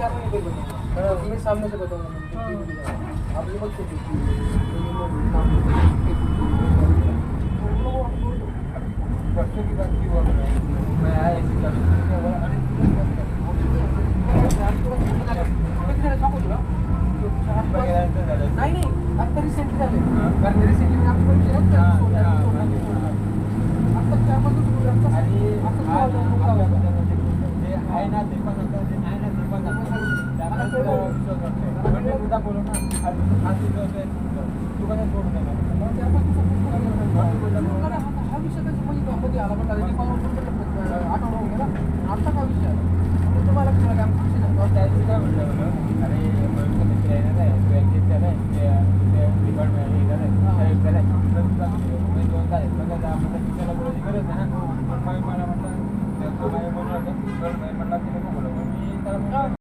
तुम्ही सामने से बताऊंगा आप ये मत सोचिए बच्चों की बात की बोल रहे हैं मैं आया इसी का नाही नाही आता रिसेंटली झाले कारण रिसेंटली मी आपली परीक्षा आता 4-5 दिवस आणि आहे ना ते पण आहे ना ते पण उद्या बोलू ना तू कसं सोडून हा विषय कधी आला पण आठवडा होऊन गेला आता का विषय आला तुम्हाला त्या दिवशी काय म्हटलं अरे ट्रेनर आहे बँकेत त्याला डिपार्टमेंट हे झालं त्याला दोन तारीख बघा आपल्याला बोलायची गरज आहे ना मला म्हटलं म्हटलं मी त्याला